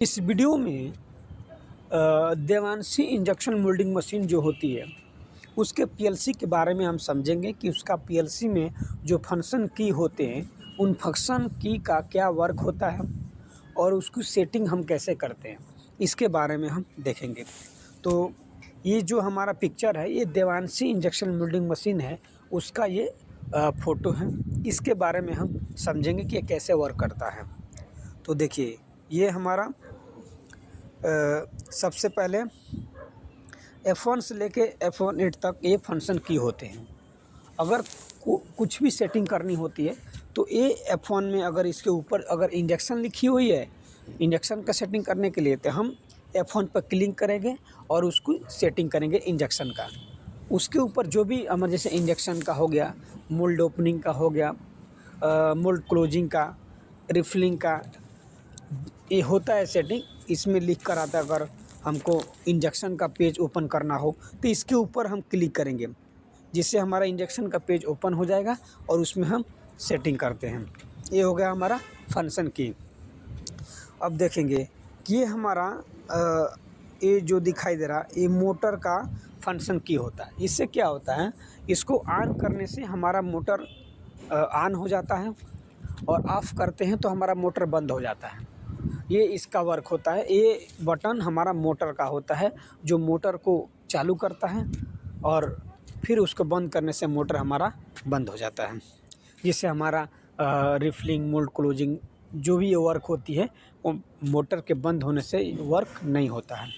इस वीडियो में Devanshi injection moulding machine जो होती है उसके पीएलसी के बारे में हम समझेंगे कि उसका पीएलसी में जो फंक्शन की होते हैं उन फंक्शन की का क्या वर्क होता है और उसकी सेटिंग हम कैसे करते हैं, इसके बारे में हम देखेंगे। तो ये जो हमारा पिक्चर है ये देवांशी इंजेक्शन मोल्डिंग मशीन है, उसका ये फ़ोटो है। इसके बारे में हम समझेंगे कि ये कैसे वर्क करता है। तो देखिए ये हमारा सबसे पहले F1 से लेके F1.8 तक ये फंक्शन की होते हैं। अगर कुछ भी सेटिंग करनी होती है तो ये F1 में अगर इसके ऊपर अगर इंजेक्शन लिखी हुई है, इंजेक्शन का सेटिंग करने के लिए, तो हम F1 पर क्लिक करेंगे और उसको सेटिंग करेंगे इंजेक्शन का। उसके ऊपर जो भी हमारे जैसे इंजेक्शन का हो गया, मोल्ड ओपनिंग का हो गया, मोल्ड क्लोजिंग का, रिफिलिंग का, ये होता है सेटिंग। इसमें लिख कर आता है अगर हमको इंजेक्शन का पेज ओपन करना हो तो इसके ऊपर हम क्लिक करेंगे, जिससे हमारा इंजेक्शन का पेज ओपन हो जाएगा और उसमें हम सेटिंग करते हैं। ये हो गया हमारा फंक्शन की। अब देखेंगे कि ये हमारा ये जो दिखाई दे रहा ये मोटर का फंक्शन की होता है। इससे क्या होता है, इसको ऑन करने से हमारा मोटर ऑन हो जाता है और ऑफ़ करते हैं तो हमारा मोटर बंद हो जाता है। ये इसका वर्क होता है। ये बटन हमारा मोटर का होता है जो मोटर को चालू करता है और फिर उसको बंद करने से मोटर हमारा बंद हो जाता है, जिससे हमारा रिफिलिंग, मोल्ड क्लोजिंग जो भी ये वर्क होती है वो मोटर के बंद होने से वर्क नहीं होता है।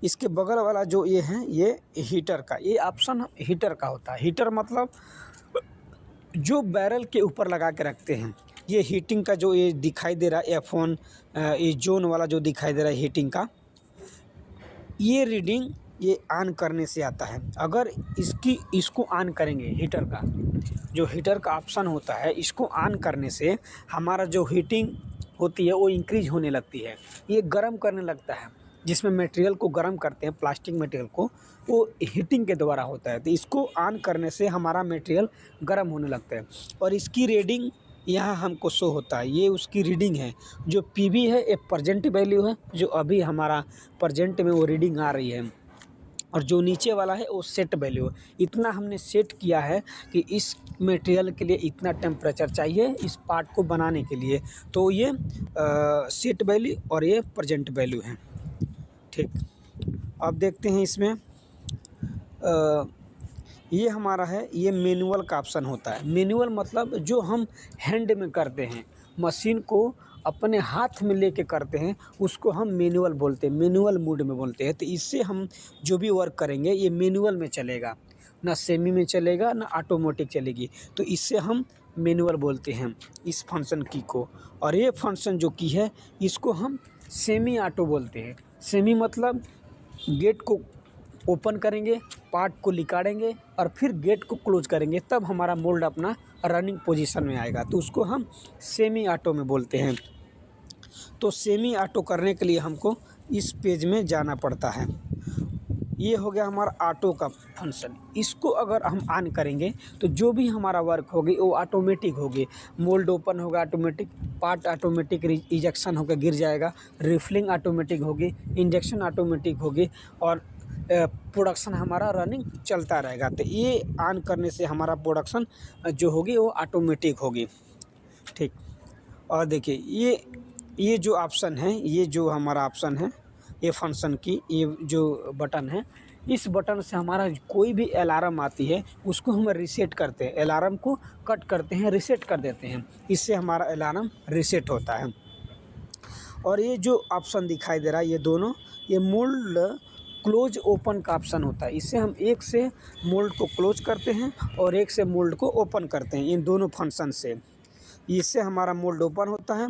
इसके बगल वाला जो ये है ये हीटर का, ये ऑप्शन हीटर का होता है। हीटर मतलब जो बैरल के ऊपर लगा के रखते हैं। ये हीटिंग का जो ये दिखाई दे रहा है F1, ये जोन वाला जो दिखाई दे रहा है हीटिंग का, ये रीडिंग ये ऑन करने से आता है। अगर इसको ऑन करेंगे, हीटर का जो हीटर का ऑप्शन होता है, इसको ऑन करने से हमारा जो हीटिंग होती है वो इंक्रीज होने लगती है। ये गर्म करने लगता है, जिसमें मटेरियल को गर्म करते हैं, प्लास्टिक मटेरियल को, वो हीटिंग के द्वारा होता है। तो इसको ऑन करने से हमारा मटेरियल गर्म होने लगता है और इसकी रीडिंग यहाँ हमको शो होता है। ये उसकी रीडिंग है। जो पीवी है ये प्रेजेंट वैल्यू है, जो अभी हमारा प्रेजेंट में वो रीडिंग आ रही है, और जो नीचे वाला है वो सेट वैल्यू है। इतना हमने सेट किया है कि इस मटेरियल के लिए इतना टेम्परेचर चाहिए इस पार्ट को बनाने के लिए। तो ये सेट वैल्यू और ये प्रेजेंट वैल्यू है। ठीक, अब देखते हैं इसमें ये हमारा है, ये मैनुअल का ऑप्शन होता है। मैनुअल मतलब जो हम हैंड में करते हैं, मशीन को अपने हाथ में लेके करते हैं, उसको हम मैनुअल बोलते हैं, मैनुअल मोड में बोलते हैं। तो इससे हम जो भी वर्क करेंगे ये मैनुअल में चलेगा, ना सेमी में चलेगा ना ऑटोमेटिक चलेगी। तो इससे हम मैनुअल बोलते हैं इस फंक्शन की को। और ये फंक्शन जो की है इसको हम सेमी ऑटो बोलते हैं। सेमी मतलब गेट को ओपन करेंगे, पार्ट को निकालेंगे और फिर गेट को क्लोज करेंगे, तब हमारा मोल्ड अपना रनिंग पोजीशन में आएगा। तो उसको हम सेमी ऑटो में बोलते हैं। तो सेमी ऑटो करने के लिए हमको इस पेज में जाना पड़ता है। ये हो गया हमारा ऑटो का फंक्शन। इसको अगर हम ऑन करेंगे तो जो भी हमारा वर्क होगी वो ऑटोमेटिक होगी। मोल्ड ओपन होगा ऑटोमेटिक, पार्ट ऑटोमेटिक इजेक्शन होकर गिर जाएगा, रिफिलिंग ऑटोमेटिक होगी, इंजेक्शन ऑटोमेटिक होगी और प्रोडक्शन हमारा रनिंग चलता रहेगा। तो ये ऑन करने से हमारा प्रोडक्शन जो होगी वो ऑटोमेटिक होगी। ठीक, और देखिए ये जो ऑप्शन है, ये जो हमारा ऑप्शन है, ये फंक्शन की ये जो बटन है, इस बटन से हमारा कोई भी अलार्म आती है उसको हम रीसेट करते हैं, अलार्म को कट करते हैं, रीसेट कर देते हैं। इससे हमारा अलार्म रीसेट होता है। और ये जो ऑप्शन दिखाई दे रहा है ये दोनों, ये मोल्ड क्लोज ओपन का ऑप्शन होता है। इससे हम एक से मोल्ड को क्लोज करते हैं और एक से मोल्ड को ओपन करते हैं, इन दोनों फंक्शन से। इससे हमारा मोल्ड ओपन होता है।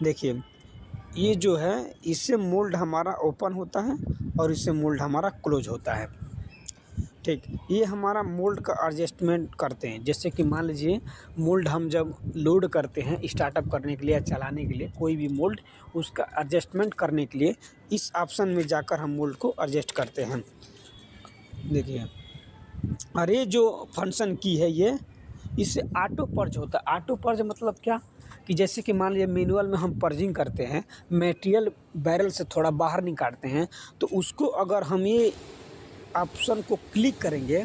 देखिए ये जो है इससे मोल्ड हमारा ओपन होता है और इससे मोल्ड हमारा क्लोज होता है। ठीक, ये हमारा मोल्ड का एडजस्टमेंट करते हैं। जैसे कि मान लीजिए मोल्ड हम जब लोड करते हैं स्टार्टअप करने के लिए या चलाने के लिए कोई भी मोल्ड, उसका एडजस्टमेंट करने के लिए इस ऑप्शन में जाकर हम मोल्ड को एडजस्ट करते हैं। देखिए, और ये जो फंक्शन की है ये, इससे ऑटो पर्ज होता है। ऑटो पर्ज मतलब क्या कि जैसे कि मान लीजिए मैनुअल में हम पर्जिंग करते हैं, मटेरियल बैरल से थोड़ा बाहर निकालते हैं, तो उसको अगर हम ये ऑप्शन को क्लिक करेंगे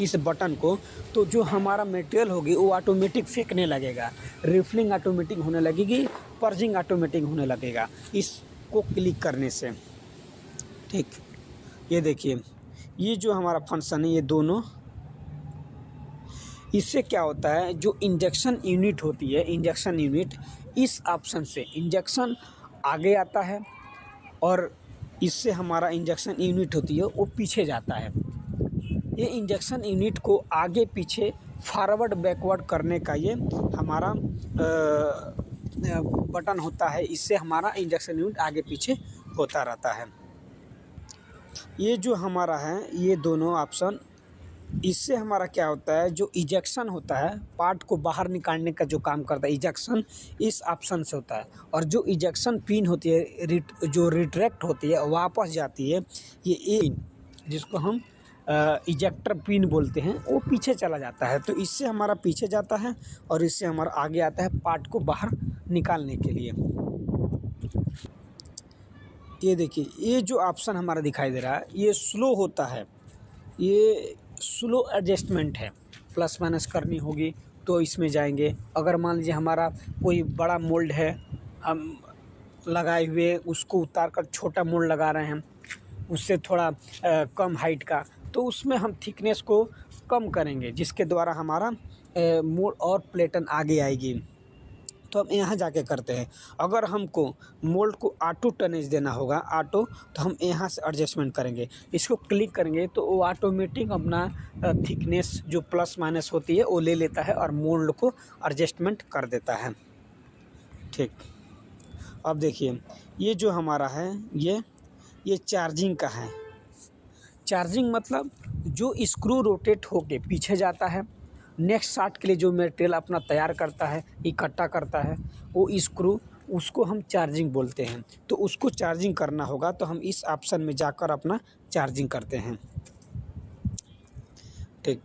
इस बटन को, तो जो हमारा मटेरियल होगी वो ऑटोमेटिक फेंकने लगेगा, रिफिलिंग ऑटोमेटिक होने लगेगी, पर्जिंग ऑटोमेटिक होने लगेगा इसको क्लिक करने से। ठीक, ये देखिए ये जो हमारा फंक्शन है ये दोनों, इससे क्या होता है जो इंजेक्शन यूनिट होती है, इंजेक्शन यूनिट इस ऑप्शन से इंजेक्शन आगे आता है और इससे हमारा इंजेक्शन यूनिट होती है वो पीछे जाता है। ये इंजेक्शन यूनिट को आगे पीछे फॉरवर्ड बैकवर्ड करने का ये हमारा बटन होता है, इससे हमारा इंजेक्शन यूनिट आगे पीछे होता रहता है। ये जो हमारा है ये दोनों ऑप्शन, इससे हमारा क्या होता है जो इजेक्शन होता है, पार्ट को बाहर निकालने का जो काम करता है इजेक्शन इस ऑप्शन से होता है, और जो इजेक्शन पिन होती है जो रिट्रैक्ट होती है वापस जाती है, ये जिसको हम इजेक्टर पिन बोलते हैं, वो पीछे चला जाता है। तो इससे हमारा पीछे जाता है और इससे हमारा आगे आता है पार्ट को बाहर निकालने के लिए। ये देखिए ये जो ऑप्शन हमारा दिखाई दे रहा है ये स्लो होता है, ये स्लो एडजस्टमेंट है। प्लस माइनस करनी होगी तो इसमें जाएंगे। अगर मान लीजिए हमारा कोई बड़ा मोल्ड है, हम लगाए हुए उसको उतार कर छोटा मोल्ड लगा रहे हैं, उससे थोड़ा कम हाइट का, तो उसमें हम थिकनेस को कम करेंगे जिसके द्वारा हमारा मोल्ड और प्लेटन आगे आएगी। तो हम यहाँ जाके करते हैं। अगर हमको मोल्ड को ऑटो टनेज देना होगा ऑटो, तो हम यहाँ से एडजस्टमेंट करेंगे, इसको क्लिक करेंगे तो वो ऑटोमेटिक अपना थिकनेस जो प्लस माइनस होती है वो ले लेता है और मोल्ड को एडजस्टमेंट कर देता है। ठीक, अब देखिए ये जो हमारा है ये चार्जिंग का है। चार्जिंग मतलब जो स्क्रू रोटेट होके पीछे जाता है, नेक्स्ट शॉट के लिए जो मटेरियल अपना तैयार करता है, इकट्ठा करता है, वो स्क्रू, उसको हम चार्जिंग बोलते हैं। तो उसको चार्जिंग करना होगा तो हम इस ऑप्शन में जाकर अपना चार्जिंग करते हैं। ठीक,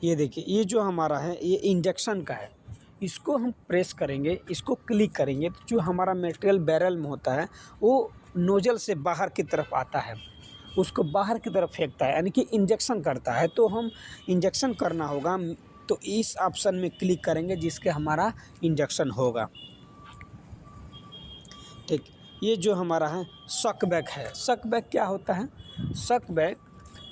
ये देखिए ये जो हमारा है ये इंजेक्शन का है, इसको हम प्रेस करेंगे, इसको क्लिक करेंगे तो जो हमारा मटेरियल बैरल में होता है वो नोजल से बाहर की तरफ आता है, उसको बाहर की तरफ फेंकता है, यानी कि इंजेक्शन करता है। तो हम इंजेक्शन करना होगा तो इस ऑप्शन में क्लिक करेंगे जिसके हमारा इंजेक्शन होगा। ठीक, ये जो हमारा है सक बैक है। सक बैक क्या होता है? सक बैक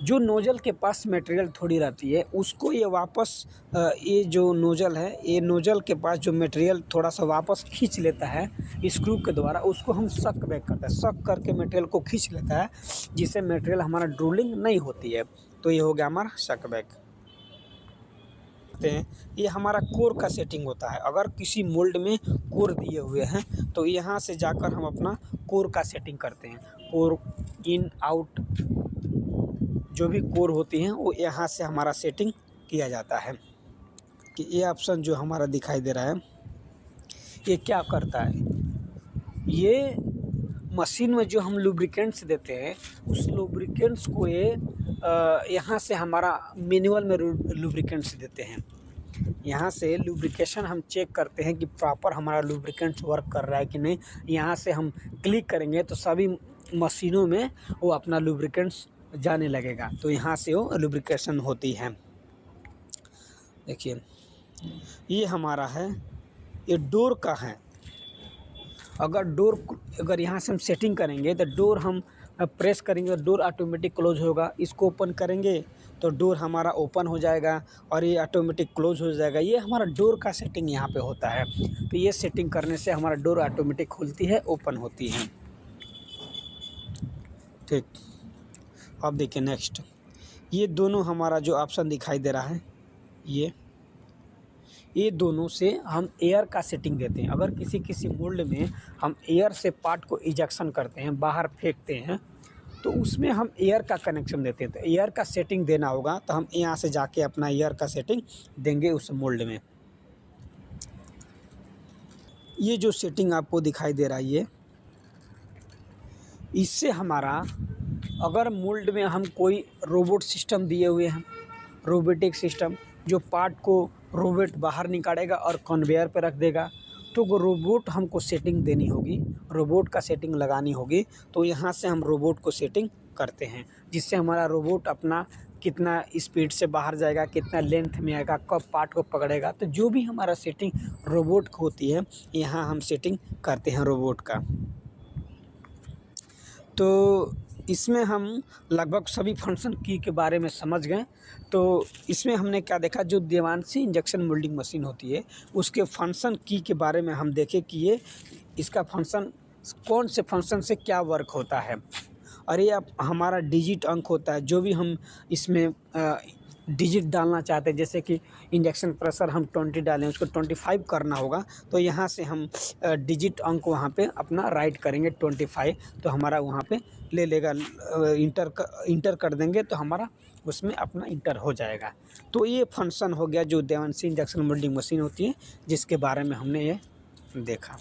जो नोजल के पास मटेरियल थोड़ी रहती है उसको ये वापस ये जो नोजल है, ये नोजल के पास जो मटेरियल थोड़ा सा वापस खींच लेता है स्क्रू के द्वारा, उसको हम सक बैक करते हैं। सक करके मटेरियल को खींच लेता है जिससे मटेरियल हमारा ड्रोलिंग नहीं होती है। तो ये हो गया हमारा सक बैक। ये हमारा कोर का सेटिंग होता है। अगर किसी मोल्ड में कोर दिए हुए हैं तो यहाँ से जाकर हम अपना कोर का सेटिंग करते हैं। कोर इन आउट जो भी कोर होती हैं वो यहाँ से हमारा सेटिंग किया जाता है। कि ये ऑप्शन जो हमारा दिखाई दे रहा है ये क्या करता है, ये मशीन में जो हम लुब्रिकेंट्स देते हैं उस लुब्रिकेंट्स को ये यहाँ से हमारा मैनुअल में लुब्रिकेंट्स देते हैं। यहाँ से लुब्रिकेशन हम चेक करते हैं कि प्रॉपर हमारा लुब्रिकेंट्स वर्क कर रहा है कि नहीं। यहाँ से हम क्लिक करेंगे तो सभी मशीनों में वो अपना लुब्रिकेंट्स जाने लगेगा, तो यहाँ से वो लुब्रिकेशन होती है। देखिए ये हमारा है, ये डोर का है। अगर यहाँ से हम सेटिंग करेंगे तो डोर हम प्रेस करेंगे तो डोर ऑटोमेटिक क्लोज होगा। इसको ओपन करेंगे तो डोर हमारा ओपन हो जाएगा और ये ऑटोमेटिक क्लोज हो जाएगा। ये हमारा डोर का सेटिंग यहाँ पे होता है। तो ये सेटिंग करने से हमारा डोर ऑटोमेटिक खुलती है, ओपन होती है। ठीक, अब देखिए नेक्स्ट, ये दोनों हमारा जो ऑप्शन दिखाई दे रहा है ये दोनों से हम एयर का सेटिंग देते हैं। अगर किसी मोल्ड में हम एयर से पार्ट को इजेक्शन करते हैं, बाहर फेंकते हैं, तो उसमें हम एयर का कनेक्शन देते हैं। तो एयर का सेटिंग देना होगा तो हम यहाँ से जाके अपना एयर का सेटिंग देंगे उस मोल्ड में। ये जो सेटिंग आपको दिखाई दे रहा है इससे हमारा, अगर मोल्ड में हम कोई रोबोट सिस्टम दिए हुए हैं, रोबोटिक सिस्टम जो पार्ट को रोबोट बाहर निकालेगा और कन्वेयर पर रख देगा, तो वो रोबोट हमको सेटिंग देनी होगी, रोबोट का सेटिंग लगानी होगी। तो यहाँ से हम रोबोट को सेटिंग करते हैं, जिससे हमारा रोबोट अपना कितना स्पीड से बाहर जाएगा, कितना लेंथ में आएगा, कब पार्ट को पकड़ेगा। तो जो भी हमारा सेटिंग रोबोट को होती है, यहाँ हम सेटिंग करते हैं रोबोट का। तो इसमें हम लगभग सभी फंक्शन की के बारे में समझ गए। तो इसमें हमने क्या देखा, जो देवांशी इंजेक्शन मोल्डिंग मशीन होती है उसके फंक्शन की के बारे में हम देखें कि ये इसका फंक्शन कौन से फंक्शन से क्या वर्क होता है। और ये अब हमारा डिजिट अंक होता है, जो भी हम इसमें डिजिट डालना चाहते हैं, जैसे कि इंजेक्शन प्रेशर हम 20 डालें, उसको 25 करना होगा। तो यहाँ से हम डिजिट अंक वहाँ पे अपना राइट करेंगे 25, तो हमारा वहाँ पे ले लेगा, इंटर कर देंगे तो हमारा उसमें अपना इंटर हो जाएगा। तो ये फंक्शन हो गया जो देवांशी इंजेक्शन मोल्डिंग मशीन होती है, जिसके बारे में हमने ये देखा।